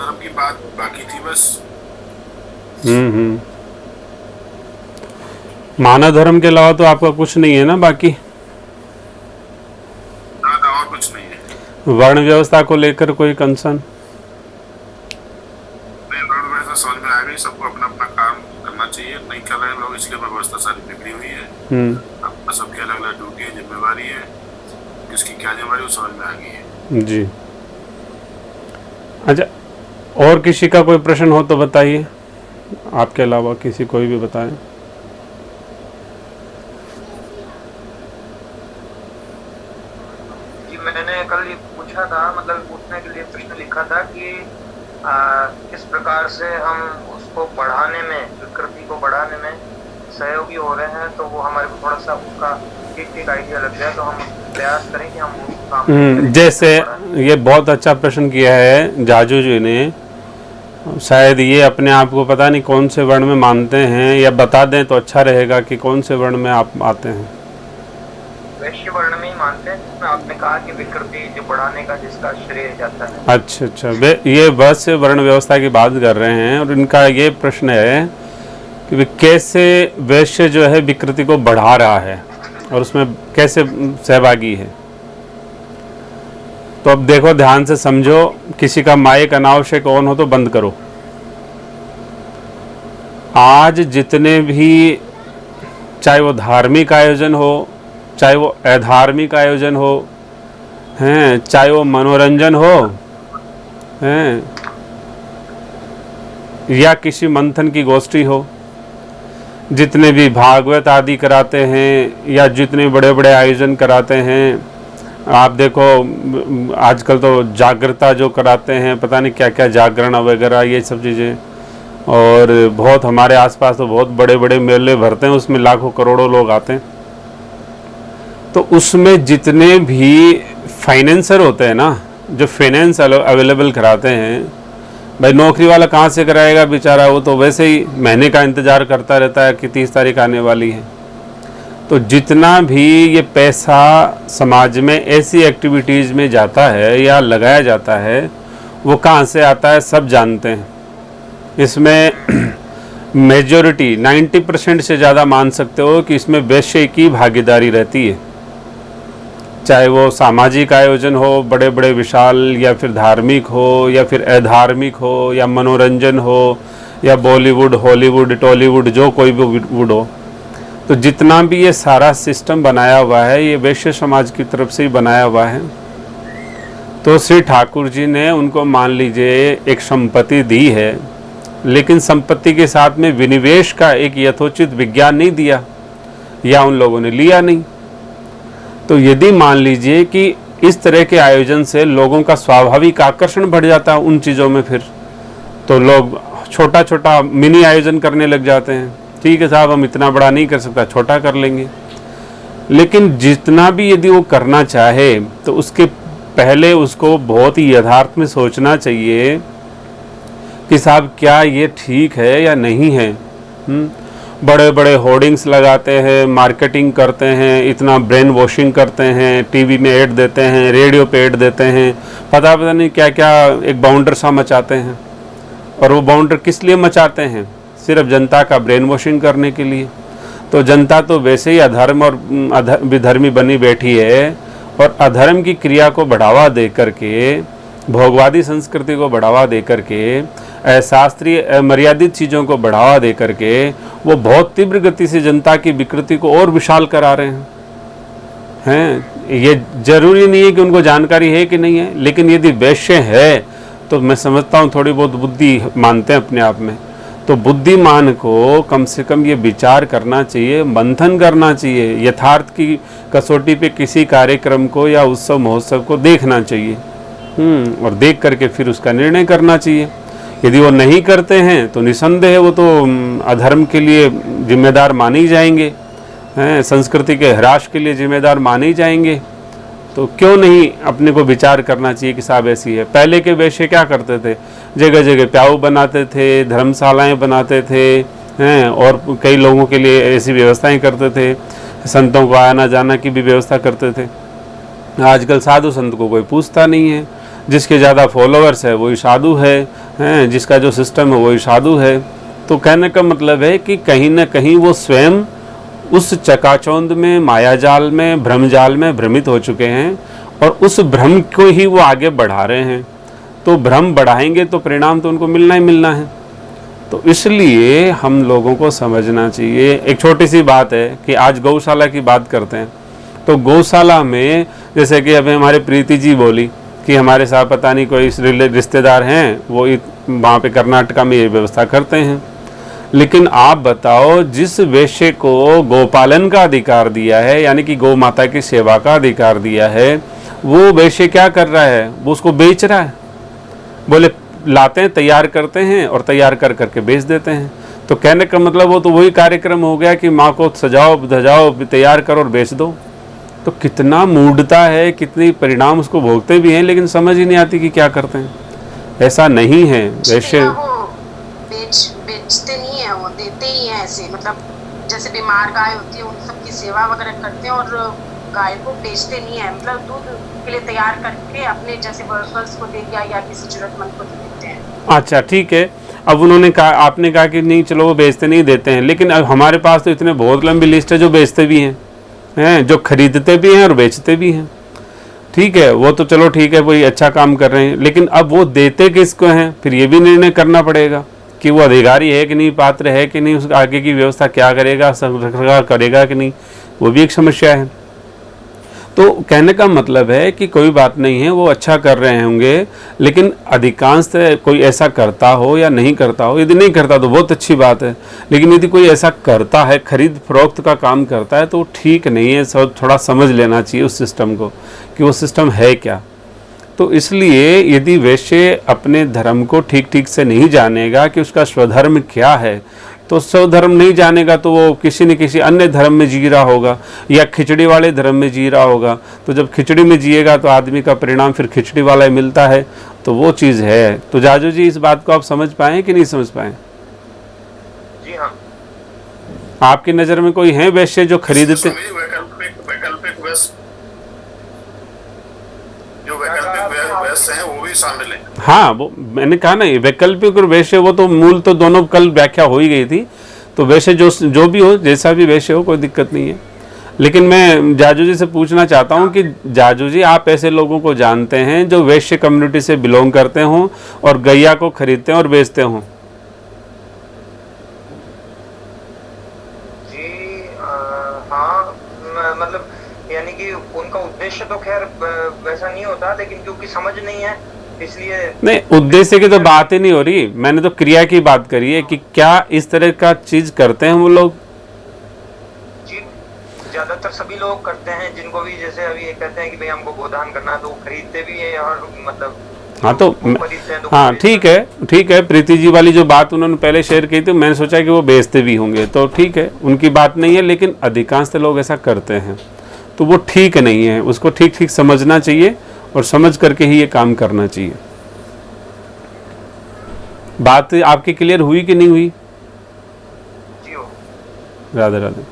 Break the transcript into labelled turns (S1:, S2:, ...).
S1: धर्म की बात बाकी थी बस।
S2: हम्म। मानव धर्म के अलावा तो आपका कुछ नहीं है ना बाकी?
S1: ना ना, और कुछ नहीं है।
S2: वर्ण व्यवस्था को लेकर कोई कंसर्न?
S1: नहीं, रोड व्यवस्था समझ में आ गई, सबको अपना अपना काम करना चाहिए, नहीं कर रहे हैं लोग, इसलिए व्यवस्था सारी बिगड़ी हुई है।
S2: हम्म।
S1: अपना सबकी अलग अलग ड्यूटी है, जिम्मेवारी है, किसकी क्या जिम्मेवारी वो समझ में आ गई है।
S2: जी। अच्छा, और किसी का कोई प्रश्न हो तो बताइए, आपके अलावा किसी कोई भी बताएं।
S3: जी मैंने कल ये पूछा था, मतलब पूछने के लिए प्रश्न लिखा था कि किस प्रकार से हम उसको बढ़ाने में, विकृति को बढ़ाने में सहयोगी हो रहे हैं, तो वो हमारे को थोड़ा सा उसका ठीक ठीक आइडिया लग जाए तो हम प्रयास करें कि हम वो काम करें।
S2: जैसे ये बहुत अच्छा प्रश्न किया है जाजू जी ने। शायद ये अपने आप को पता नहीं कौन से वर्ण में मानते हैं, या बता दें तो अच्छा रहेगा कि कौन से वर्ण में आप आते हैं।
S3: वैश्य वर्ण में ही मानते हैं, जिसमें आपने कहा कि विकृति जो बढ़ाने का जिसका श्रेय जाता है।
S2: अच्छा अच्छा, ये वैश्य वर्ण व्यवस्था की बात कर रहे हैं, और इनका ये प्रश्न है कि वे कैसे वैश्य जो है विकृति को बढ़ा रहा है और उसमें कैसे सहभागी है। तो अब देखो, ध्यान से समझो, किसी का माइक अनावश्यक ऑन हो तो बंद करो। आज जितने भी, चाहे वो धार्मिक आयोजन हो, चाहे वो अधार्मिक आयोजन हो, हैं, चाहे वो मनोरंजन हो, हैं, या किसी मंथन की गोष्ठी हो, जितने भी भागवत आदि कराते हैं या जितने बड़े बड़े आयोजन कराते हैं, आप देखो आजकल तो जागृता जो कराते हैं, पता नहीं क्या क्या जागरण वगैरह ये सब चीज़ें, और बहुत हमारे आसपास तो बहुत बड़े बड़े मेले भरते हैं, उसमें लाखों करोड़ों लोग आते हैं। तो उसमें जितने भी फाइनेंसर होते हैं ना, जो फाइनेंस अवेलेबल कराते हैं, भाई नौकरी वाला कहाँ से कराएगा बेचारा, वो तो वैसे ही महीने का इंतज़ार करता रहता है कि 30 तारीख आने वाली है। तो जितना भी ये पैसा समाज में ऐसी एक्टिविटीज़ में जाता है या लगाया जाता है, वो कहाँ से आता है सब जानते हैं। इसमें मेजॉरिटी 90% से ज़्यादा मान सकते हो कि इसमें वैश्य की भागीदारी रहती है। चाहे वो सामाजिक आयोजन हो, बड़े बड़े विशाल, या फिर धार्मिक हो, या फिर अधार्मिक हो, या मनोरंजन हो, या बॉलीवुड, हॉलीवुड, टॉलीवुड, जो कोई भी वुड हो, तो जितना भी ये सारा सिस्टम बनाया हुआ है, ये वैश्य समाज की तरफ से ही बनाया हुआ है। तो श्री ठाकुर जी ने उनको, मान लीजिए, एक संपत्ति दी है, लेकिन संपत्ति के साथ में विनिवेश का एक यथोचित विज्ञान नहीं दिया, या उन लोगों ने लिया नहीं। तो यदि मान लीजिए कि इस तरह के आयोजन से लोगों का स्वाभाविक आकर्षण बढ़ जाता है उन चीज़ों में, फिर तो लोग छोटा छोटा मिनी आयोजन करने लग जाते हैं। ठीक है साहब, हम इतना बड़ा नहीं कर सकता, छोटा कर लेंगे। लेकिन जितना भी यदि वो करना चाहे, तो उसके पहले उसको बहुत ही यथार्थ में सोचना चाहिए कि साहब क्या ये ठीक है या नहीं है। बड़े बड़े होर्डिंग्स लगाते हैं, मार्केटिंग करते हैं, इतना ब्रेन वॉशिंग करते हैं, टीवी में ऐड देते हैं, रेडियो पे ऐड देते हैं, पता नहीं क्या क्या एक बाउंडर सा मचाते हैं। और वो बाउंडर किस लिए मचाते हैं? सिर्फ जनता का ब्रेन वॉशिंग करने के लिए। तो जनता तो वैसे ही अधर्म और विधर्मी बनी बैठी है, और अधर्म की क्रिया को बढ़ावा दे करके, भोगवादी संस्कृति को बढ़ावा दे करके, अशास्त्रीय अमर्यादित चीज़ों को बढ़ावा दे करके वो बहुत तीव्र गति से जनता की विकृति को और विशाल करा रहे हैं। ये जरूरी नहीं है कि उनको जानकारी है कि नहीं है, लेकिन यदि वैश्य है तो मैं समझता हूँ थोड़ी बहुत बुद्धि मानते हैं अपने आप में। तो बुद्धिमान को कम से कम ये विचार करना चाहिए, मंथन करना चाहिए, यथार्थ की कसौटी पे किसी कार्यक्रम को या उत्सव महोत्सव को देखना चाहिए, और देख करके फिर उसका निर्णय करना चाहिए। यदि वो नहीं करते हैं तो निसंदेह वो तो अधर्म के लिए जिम्मेदार माने ही जाएंगे, हैं, संस्कृति के ह्रास के लिए जिम्मेदार माने ही जाएंगे। तो क्यों नहीं अपने को विचार करना चाहिए कि साहब ऐसी है। पहले के वैश्य क्या करते थे? जगह जगह प्याऊ बनाते थे, धर्मशालाएं बनाते थे, हैं, और कई लोगों के लिए ऐसी व्यवस्थाएं करते थे, संतों को आना जाना की भी व्यवस्था करते थे। आजकल साधु संत को कोई पूछता नहीं है। जिसके ज़्यादा फॉलोअर्स है वही साधु है, जिसका जो सिस्टम है वही साधु है। तो कहने का मतलब है कि कहीं ना कहीं वो स्वयं उस चकाचौंध में, मायाजाल में, भ्रमजाल में भ्रमित हो चुके हैं और उस भ्रम को ही वो आगे बढ़ा रहे हैं। तो भ्रम बढ़ाएंगे तो परिणाम तो उनको मिलना ही मिलना है। तो इसलिए हम लोगों को समझना चाहिए। एक छोटी सी बात है कि आज गौशाला की बात करते हैं, तो गौशाला में जैसे कि अभी हमारे प्रीति जी बोली कि हमारे साथ पता नहीं कोई रिश्तेदार हैं, वो वहाँ पे कर्नाटका में ये व्यवस्था करते हैं। लेकिन आप बताओ, जिस वैश्य को गोपालन का अधिकार दिया है, यानी कि गौ माता की सेवा का अधिकार दिया है, वो वैश्य क्या कर रहा है? वो उसको बेच रहा है। बोले लाते हैं, तैयार करते हैं और तैयार कर करके बेच देते हैं। तो कहने का मतलब वो तो वही कार्यक्रम हो गया कि माँ को सजाओ धजाओ, तैयार करो और बेच दो। तो कितना मूढ़ता है, कितनी परिणाम उसको भोगते भी हैं, लेकिन समझ ही नहीं आती कि क्या करते हैं। ऐसा नहीं है। वैसे
S4: बेचते नहीं है, वो देते ही हैं ऐसे, मतलब जैसे बीमार गाय होती है उन सबकी सेवा वगैरह करते हैं और गाय को बेचते नहीं है, मतलब दूध के लिए तैयार करके अपने जैसे वर्कर्स को दे दिया या किसी जरूरतमंद को दे देते हैं। अच्छा
S2: ठीक है। अब उन्होंने कहा, आपने कहा कि नहीं चलो वो बेचते नहीं देते हैं, लेकिन अब हमारे पास तो इतने बहुत लंबी लिस्ट है जो बेचते भी हैं, जो खरीदते भी हैं और बेचते भी हैं। ठीक है, वो तो चलो ठीक है, वही अच्छा काम कर रहे हैं, लेकिन अब वो देते किसको हैं? फिर ये भी निर्णय करना पड़ेगा कि वो अधिकारी है कि नहीं, पात्र है कि नहीं, उसका आगे की व्यवस्था क्या करेगा, संरक्षण करेगा कि नहीं, वो भी एक समस्या है। तो कहने का मतलब है कि कोई बात नहीं है, वो अच्छा कर रहे होंगे, लेकिन अधिकांश कोई ऐसा करता हो या नहीं करता हो, यदि नहीं करता तो बहुत अच्छी बात है, लेकिन यदि कोई ऐसा करता है, खरीद फरोख्त का काम करता है, तो ठीक नहीं है। सब थोड़ा समझ लेना चाहिए उस सिस्टम को कि वो सिस्टम है क्या। तो इसलिए यदि वैश्य अपने धर्म को ठीक ठीक से नहीं जानेगा कि उसका स्वधर्म क्या है, तो स्वधर्म नहीं जानेगा तो वो किसी न किसी अन्य धर्म में जी रहा होगा या खिचड़ी वाले धर्म में जी रहा होगा। तो जब खिचड़ी में जिएगा तो आदमी का परिणाम फिर खिचड़ी वाला ही मिलता है। तो वो चीज़ है। तो जाजू जी, इस बात को आप समझ पाए कि नहीं समझ पाए?
S3: जी हाँ।
S2: आपकी नज़र में कोई है वैश्य जो खरीदते?
S1: वैकल्पिक वैश्य हैं वो भी शामिल है।
S2: हाँ, वो मैंने कहा ना, वैकल्पिक और वैश्य, वो तो मूल तो दोनों कल व्याख्या हो ही गई थी। तो वैश्य जो भी हो, जैसा भी वैश्य हो, कोई दिक्कत नहीं है। लेकिन मैं जाजू जी से पूछना चाहता हूँ कि जाजू जी, आप ऐसे लोगों को जानते हैं जो वैश्य कम्युनिटी से बिलोंग करते हों और गैया को खरीदते हैं और बेचते हों?
S3: जी हाँ, मतलब यानी कि उनका उद्देश्य तो खैर वैसा नहीं होता, लेकिन क्योंकि समझ नहीं है इसलिए। नहीं,
S2: उद्देश्य की तो बात ही नहीं हो रही, मैंने तो क्रिया की बात करी है कि क्या इस तरह का चीज करते हैं वो लोग?
S3: जी, ज्यादातर सभी लोग करते हैं, जिनको भी जैसे अभी ये कहते हैं कि भाई हमको गोदान करना है तो वो खरीदते भी हैं और मतलब
S2: हाँ तो हाँ ठीक है। प्रीति जी वाली जो बात उन्होंने पहले शेयर की थी, मैंने सोचा कि वो बेचते भी होंगे, तो ठीक है, उनकी बात नहीं है, लेकिन अधिकांश लोग ऐसा करते हैं। तो वो ठीक नहीं है, उसको ठीक ठीक समझना चाहिए और समझ करके ही ये काम करना चाहिए। बात आपकी क्लियर हुई कि नहीं हुई?
S3: जी हो।
S2: राधे राधे।